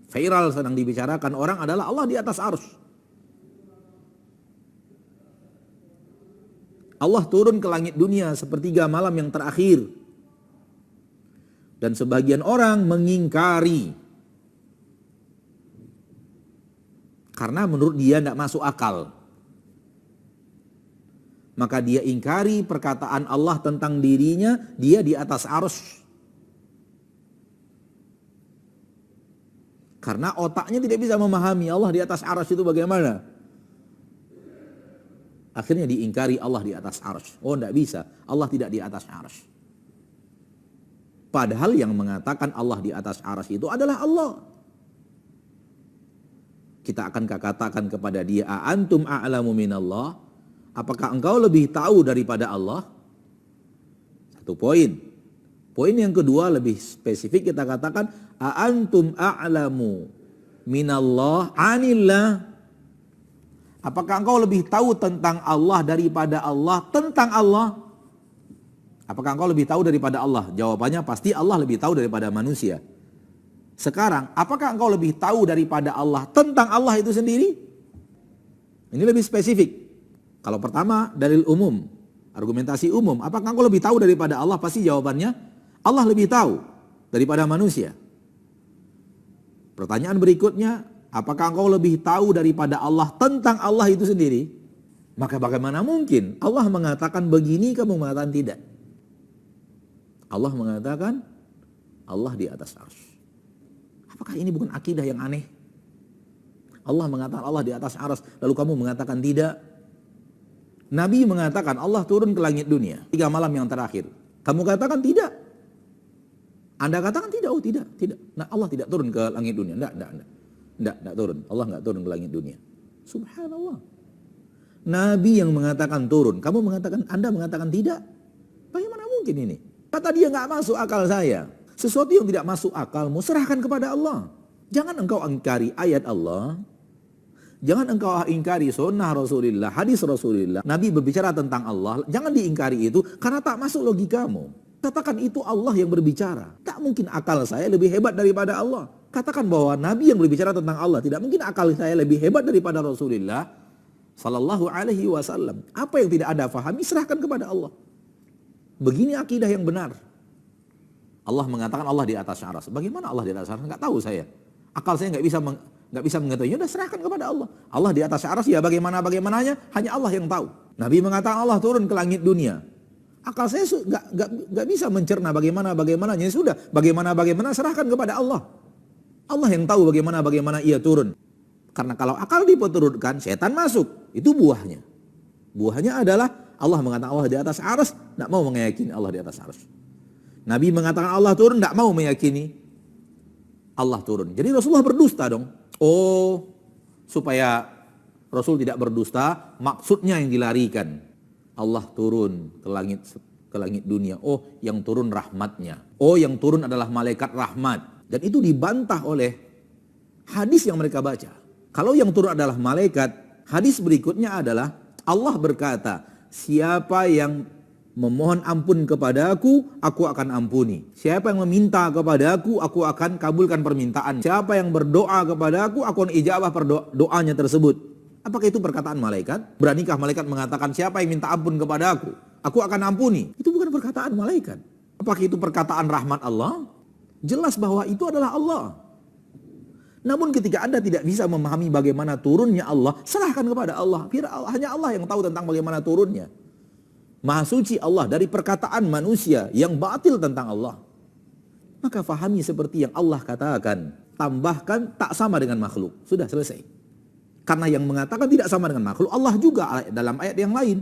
viral sedang dibicarakan orang adalah Allah di atas arsy. Allah turun ke langit dunia sepertiga malam yang terakhir. Dan sebagian orang mengingkari. Karena menurut dia tidak masuk akal. Maka dia ingkari perkataan Allah tentang dirinya, dia di atas arsy. Karena otaknya tidak bisa memahami Allah di atas arsy itu bagaimana. Akhirnya diingkari Allah di atas arsy. Oh, tidak bisa, Allah tidak di atas arsy. Padahal yang mengatakan Allah di atas arsy itu adalah Allah. Kita akan katakan kepada dia, a antum a'lamu minallah? Apakah engkau lebih tahu daripada Allah? Satu poin. Poin yang kedua lebih spesifik, kita katakan, a antum a'lamu minallah anillah? Apakah engkau lebih tahu tentang Allah daripada Allah tentang Allah? Apakah engkau lebih tahu daripada Allah? Jawabannya pasti Allah lebih tahu daripada manusia. Sekarang, apakah engkau lebih tahu daripada Allah tentang Allah itu sendiri? Ini lebih spesifik. Kalau pertama, dalil umum, argumentasi umum. Apakah engkau lebih tahu daripada Allah? Pasti jawabannya, Allah lebih tahu daripada manusia. Pertanyaan berikutnya, apakah engkau lebih tahu daripada Allah tentang Allah itu sendiri? Maka bagaimana mungkin Allah mengatakan begini, kamu mengatakan tidak? Allah mengatakan, Allah di atas arsy. Apakah ini bukan akidah yang aneh? Allah mengatakan Allah di atas arsy, lalu kamu mengatakan tidak. Nabi mengatakan Allah turun ke langit dunia 3 malam yang terakhir. Kamu katakan tidak. Anda katakan tidak, oh tidak. Nah, Allah tidak turun ke langit dunia. Tidak turun. Allah nggak turun ke langit dunia. Subhanallah. Nabi yang mengatakan turun, kamu mengatakan, Anda mengatakan tidak. Bagaimana mungkin ini? Kata dia nggak masuk akal saya. Sesuatu yang tidak masuk akalmu, serahkan kepada Allah. Jangan engkau ingkari ayat Allah. Jangan engkau ingkari sunnah Rasulullah, hadis Rasulullah. Nabi berbicara tentang Allah, jangan diingkari itu karena tak masuk logikamu. Katakan itu Allah yang berbicara. Tak mungkin akal saya lebih hebat daripada Allah. Katakan bahwa Nabi yang berbicara tentang Allah, tidak mungkin akal saya lebih hebat daripada Rasulullah sallallahu alaihi wasallam. Apa yang tidak ada fahami, serahkan kepada Allah. Begini akidah yang benar. Allah mengatakan Allah di atas arsy. Bagaimana Allah di atas arsy? Enggak tahu saya. Akal saya enggak bisa mengetahuinya. Sudah serahkan kepada Allah. Allah di atas arsy, ya bagaimananya hanya Allah yang tahu. Nabi mengatakan Allah turun ke langit dunia. Akal saya enggak bisa mencerna bagaimananya. Sudah, bagaimana serahkan kepada Allah. Allah yang tahu bagaimana ia turun. Karena kalau akal diperturutkan, setan masuk. Itu buahnya. Buahnya adalah Allah mengatakan Allah di atas arsy, enggak mau meyakini Allah di atas arsy. Nabi mengatakan Allah turun, tidak mau meyakini Allah turun. Jadi Rasulullah berdusta dong. Oh, supaya Rasul tidak berdusta, maksudnya yang dilarikan. Allah turun ke langit dunia. Oh, yang turun rahmatnya. Oh, yang turun adalah malaikat rahmat. Dan itu dibantah oleh hadis yang mereka baca. Kalau yang turun adalah malaikat, hadis berikutnya adalah Allah berkata, siapa yang memohon ampun kepadaku, aku akan ampuni. Siapa yang meminta kepadaku, aku akan kabulkan permintaan. Siapa yang berdoa kepadaku, aku akan ijabah doanya tersebut. Apakah itu perkataan malaikat? Beranikah malaikat mengatakan siapa yang minta ampun kepadaku, aku akan ampuni? Itu bukan perkataan malaikat. Apakah itu perkataan rahmat Allah? Jelas bahwa itu adalah Allah. Namun ketika Anda tidak bisa memahami bagaimana turunnya Allah, serahkan kepada Allah. Hanya Allah yang tahu tentang bagaimana turunnya. Maha suci Allah dari perkataan manusia yang batil tentang Allah. Maka fahami seperti yang Allah katakan. Tambahkan tak sama dengan makhluk. Sudah selesai. Karena yang mengatakan tidak sama dengan makhluk, Allah juga dalam ayat yang lain.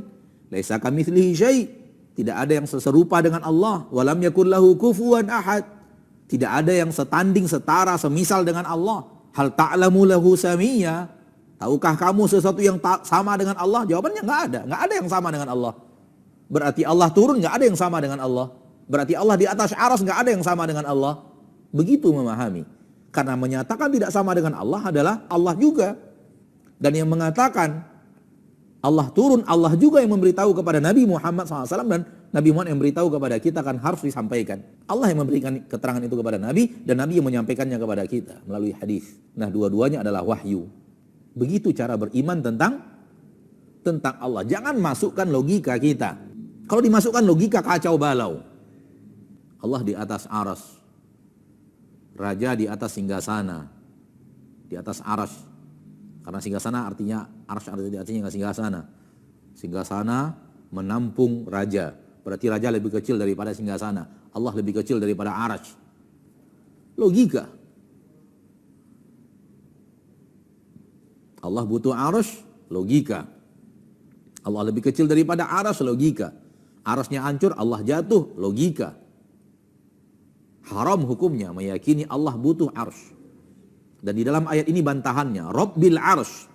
Laisa kamitslihi syai'. Tidak ada yang serupa dengan Allah. Walam yakul lahu kufuwan ahad. Tidak ada yang setanding, setara, semisal dengan Allah. Hal ta'lamu lahu samiyya. Tahukah kamu sesuatu yang sama dengan Allah? Jawabannya nggak ada. Nggak ada yang sama dengan Allah. Berarti Allah turun, nggak ada yang sama dengan Allah. Berarti Allah di atas arsy, nggak ada yang sama dengan Allah. Begitu memahami. Karena menyatakan tidak sama dengan Allah adalah Allah juga. Dan yang mengatakan Allah turun, Allah juga yang memberitahu kepada Nabi Muhammad SAW dan Nabi Muhammad yang beritahu kepada kita kan harus disampaikan. Allah yang memberikan keterangan itu kepada Nabi dan Nabi yang menyampaikannya kepada kita melalui hadis. Nah, dua-duanya adalah wahyu. Begitu cara beriman tentang Allah. Jangan masukkan logika kita. Kalau dimasukkan logika kacau balau. Allah di atas aras. Raja di atas singgasana. Di atas aras. Karena singgasana artinya aras artinya singgasana. Singgasana menampung raja. Berarti raja lebih kecil daripada singgasana. Allah lebih kecil daripada aras. Logika. Allah butuh aras, logika. Allah lebih kecil daripada aras, logika. Arasnya hancur, Allah jatuh, logika. Haram hukumnya meyakini Allah butuh aras. Dan di dalam ayat ini bantahannya, Rabbil ars.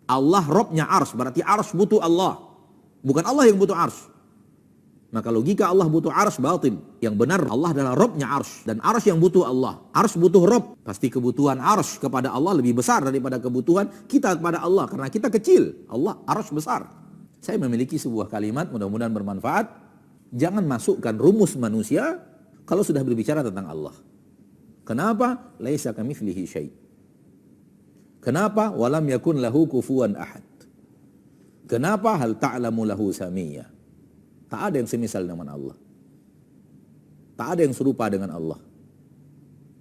Allah Robnya ars, berarti ars butuh Allah. Bukan Allah yang butuh ars. Maka logika Allah butuh ars batil. Yang benar Allah adalah Robnya ars. Dan ars yang butuh Allah. Ars butuh Rob. Pasti kebutuhan ars kepada Allah lebih besar daripada kebutuhan kita kepada Allah. Karena kita kecil, Allah ars besar. Saya memiliki sebuah kalimat, mudah-mudahan bermanfaat. Jangan masukkan rumus manusia kalau sudah berbicara tentang Allah. Kenapa? Laisa kamitslihi syai'. Kenapa? Walam yakun lahu kufuwan ahad. Kenapa? Hal ta'lamu lahu samiyya. Tak ada yang semisal dengan Allah. Tak ada yang serupa dengan Allah.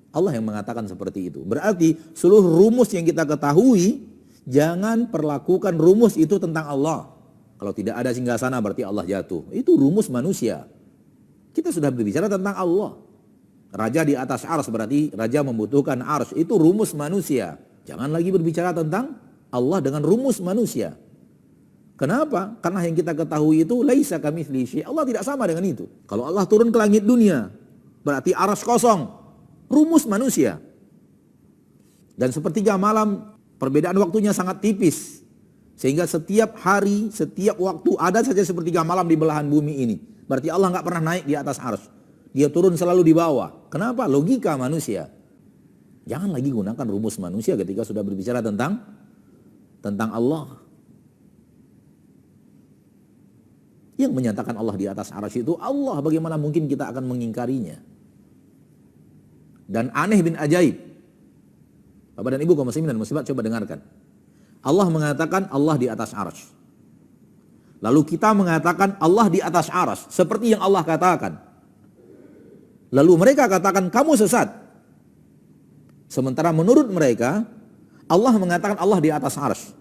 Allah yang mengatakan seperti itu. Berarti seluruh rumus yang kita ketahui, jangan perlakukan rumus itu tentang Allah. Kalau tidak ada singgasana berarti Allah jatuh. Itu rumus manusia. Kita sudah berbicara tentang Allah. Raja di atas ars berarti raja membutuhkan ars. Itu rumus manusia. Jangan lagi berbicara tentang Allah dengan rumus manusia. Kenapa? Karena yang kita ketahui itu laisa kamitslihi syai'. Allah tidak sama dengan itu. Kalau Allah turun ke langit dunia, berarti aras kosong. Rumus manusia. Dan sepertiga malam, perbedaan waktunya sangat tipis. Sehingga setiap hari, setiap waktu ada saja sepertiga malam di belahan bumi ini. Berarti Allah nggak pernah naik di atas aras. Dia turun selalu di bawah. Kenapa? Logika manusia. Jangan lagi gunakan rumus manusia ketika sudah berbicara tentang Allah. Yang menyatakan Allah di atas arsy itu Allah, bagaimana mungkin kita akan mengingkarinya? Dan aneh bin ajaib. Bapak dan Ibu kaum muslimin dan muslimat, coba dengarkan. Allah mengatakan Allah di atas arsy. Lalu kita mengatakan Allah di atas arsy seperti yang Allah katakan. Lalu mereka katakan kamu sesat. Sementara menurut mereka Allah mengatakan Allah di atas arsy.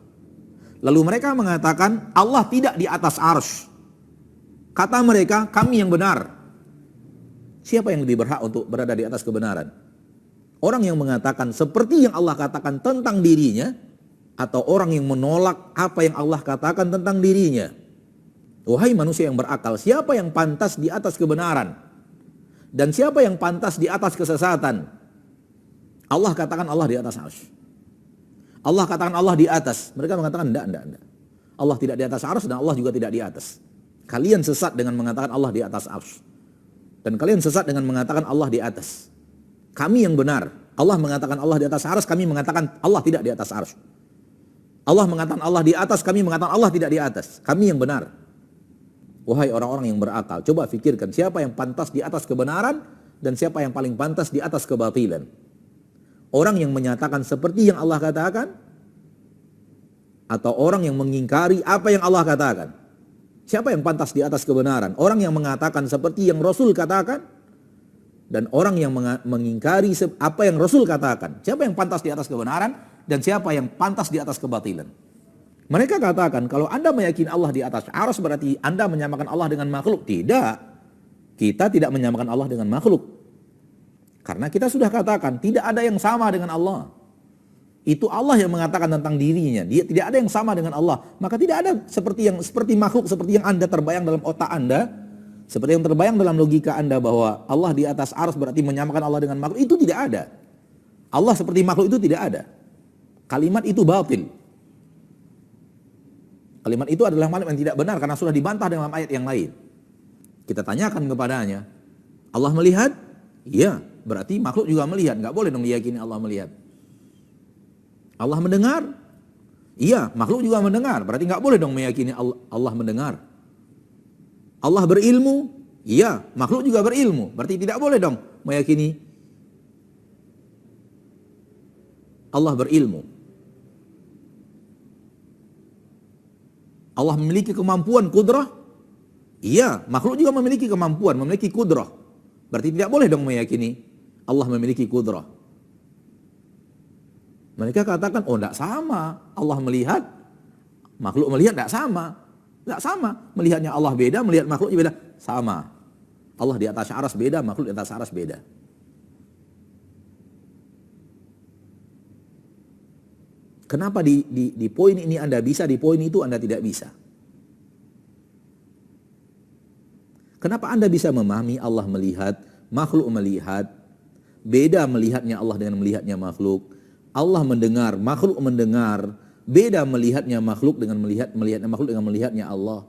Lalu mereka mengatakan Allah tidak di atas arsy. Kata mereka, kami yang benar. Siapa yang lebih berhak untuk berada di atas kebenaran? Orang yang mengatakan seperti yang Allah katakan tentang dirinya, atau orang yang menolak apa yang Allah katakan tentang dirinya? Wahai manusia yang berakal, siapa yang pantas di atas kebenaran? Dan siapa yang pantas di atas kesesatan? Allah katakan Allah di atas arsy. Allah katakan Allah di atas. Mereka mengatakan enggak. Allah tidak di atas arsy dan Allah juga tidak di atas. Kalian sesat dengan mengatakan Allah di atas arsy. Dan kalian sesat dengan mengatakan Allah di atas. Kami yang benar. Allah mengatakan Allah di atas arsy, kami mengatakan Allah tidak di atas arsy. Allah mengatakan Allah di atas, kami mengatakan Allah tidak di atas. Kami yang benar. Wahai orang-orang yang berakal, coba fikirkan siapa yang pantas di atas kebenaran dan siapa yang paling pantas di atas kebatilan. Orang yang menyatakan seperti yang Allah katakan atau orang yang mengingkari apa yang Allah katakan. Siapa yang pantas di atas kebenaran? Orang yang mengatakan seperti yang Rasul katakan dan orang yang mengingkari apa yang Rasul katakan. Siapa yang pantas di atas kebenaran dan siapa yang pantas di atas kebatilan? Mereka katakan kalau Anda meyakini Allah di atas arsy berarti Anda menyamakan Allah dengan makhluk. Tidak. Kita tidak menyamakan Allah dengan makhluk. Karena kita sudah katakan tidak ada yang sama dengan Allah. Itu Allah yang mengatakan tentang dirinya. Dia tidak ada yang sama dengan Allah. Maka tidak ada seperti makhluk, seperti yang Anda terbayang dalam otak Anda, seperti yang terbayang dalam logika Anda bahwa Allah di atas arsy berarti menyamakan Allah dengan makhluk. Itu tidak ada. Allah seperti makhluk itu tidak ada. Kalimat itu batil. Kalimat itu adalah kalimat yang tidak benar karena sudah dibantah dalam ayat yang lain. Kita tanyakan kepadanya, Allah melihat? Iya, berarti makhluk juga melihat. Nggak boleh dong diyakini Allah melihat. Allah mendengar? Iya, makhluk juga mendengar. Berarti nggak boleh dong meyakini Allah mendengar. Allah berilmu? Iya, makhluk juga berilmu. Berarti tidak boleh dong meyakini Allah berilmu. Allah memiliki kemampuan kudrah? Iya, makhluk juga memiliki kemampuan, memiliki kudrah. Berarti tidak boleh dong meyakini Allah memiliki kudrah. Mereka katakan, oh tidak sama. Allah melihat, makhluk melihat tidak sama. Tidak sama. Melihatnya Allah beda, melihat makhluknya beda. Sama. Allah di atas arsy beda, makhluk di atas arsy beda. Kenapa di poin ini Anda bisa, di poin itu Anda tidak bisa? Kenapa Anda bisa memahami Allah melihat, makhluk melihat, beda melihatnya Allah dengan melihatnya makhluk. Allah mendengar, makhluk mendengar, beda melihatnya makhluk dengan melihatnya makhluk dengan melihatnya Allah.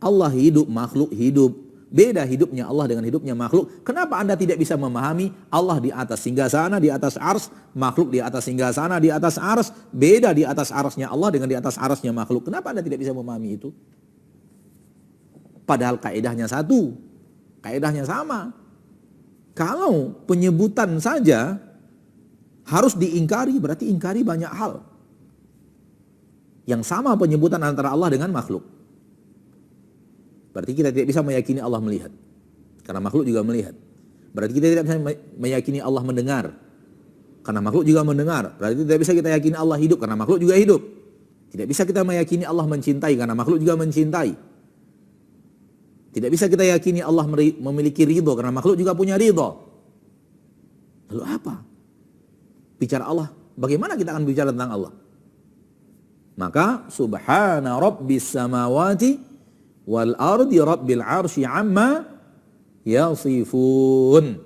Allah hidup, makhluk hidup, beda hidupnya Allah dengan hidupnya makhluk. Kenapa Anda tidak bisa memahami Allah di atas singgasana, di atas arsy, makhluk di atas singgasana, di atas arsy, beda di atas arsy-nya Allah dengan di atas arsy-nya makhluk. Kenapa Anda tidak bisa memahami itu? Padahal kaedahnya satu, kaedahnya sama. Kalau penyebutan saja harus diingkari, berarti ingkari banyak hal. Yang sama penyebutan antara Allah dengan makhluk. Berarti kita tidak bisa meyakini Allah melihat. Karena makhluk juga melihat. Berarti kita tidak bisa meyakini Allah mendengar. Karena makhluk juga mendengar. Berarti tidak bisa kita yakini Allah hidup, karena makhluk juga hidup. Tidak bisa kita meyakini Allah mencintai, karena makhluk juga mencintai. Tidak bisa kita yakini Allah memiliki ridho, karena makhluk juga punya ridho. Lalu apa? Bicara Allah, bagaimana kita akan bicara tentang Allah? Maka subhana rabbis samawati wal ardi rabbil arsy amma yasifun.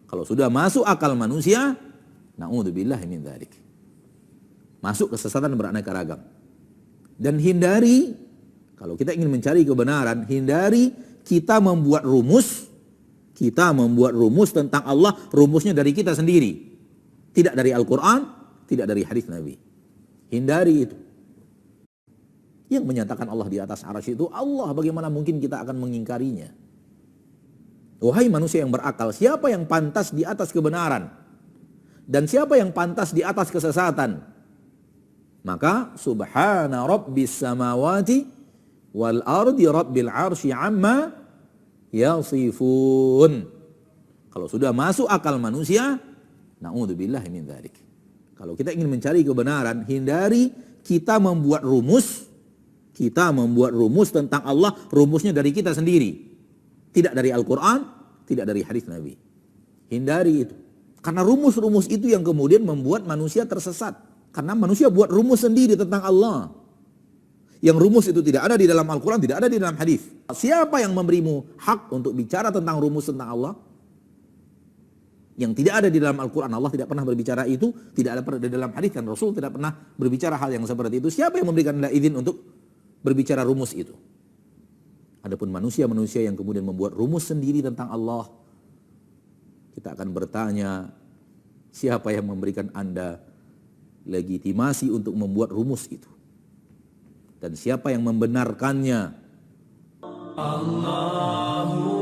Kalau sudah masuk akal manusia, na'udzubillahi min dzalik. Masuk kesesatan beraneka ragam. Dan hindari, kalau kita ingin mencari kebenaran, hindari kita membuat rumus tentang Allah, rumusnya dari kita sendiri. Tidak dari Al-Quran, tidak dari hadis Nabi. Hindari itu. Yang menyatakan Allah di atas arsy itu Allah, bagaimana mungkin kita akan mengingkarinya? Wahai manusia yang berakal, siapa yang pantas di atas kebenaran? Dan siapa yang pantas di atas kesesatan? Maka subhana rabbis samawati wal ardi rabbil arsy amma yasifun. Kalau sudah masuk akal manusia, na'udzubillahi min dzalik. Kalau kita ingin mencari kebenaran, hindari kita membuat rumus tentang Allah, rumusnya dari kita sendiri. Tidak dari Al-Quran, tidak dari hadis Nabi. Hindari itu. Karena rumus-rumus itu yang kemudian membuat manusia tersesat. Karena manusia buat rumus sendiri tentang Allah. Yang rumus itu tidak ada di dalam Al-Quran, tidak ada di dalam hadis. Siapa yang memberimu hak untuk bicara tentang rumus tentang Allah? Yang tidak ada di dalam Al-Quran, Allah tidak pernah berbicara itu, tidak ada di dalam hadis, dan Rasul tidak pernah berbicara hal yang seperti itu. Siapa yang memberikan Anda izin untuk berbicara rumus itu? Adapun manusia-manusia yang kemudian membuat rumus sendiri tentang Allah, kita akan bertanya, siapa yang memberikan Anda legitimasi untuk membuat rumus itu? Dan siapa yang membenarkannya? Allahu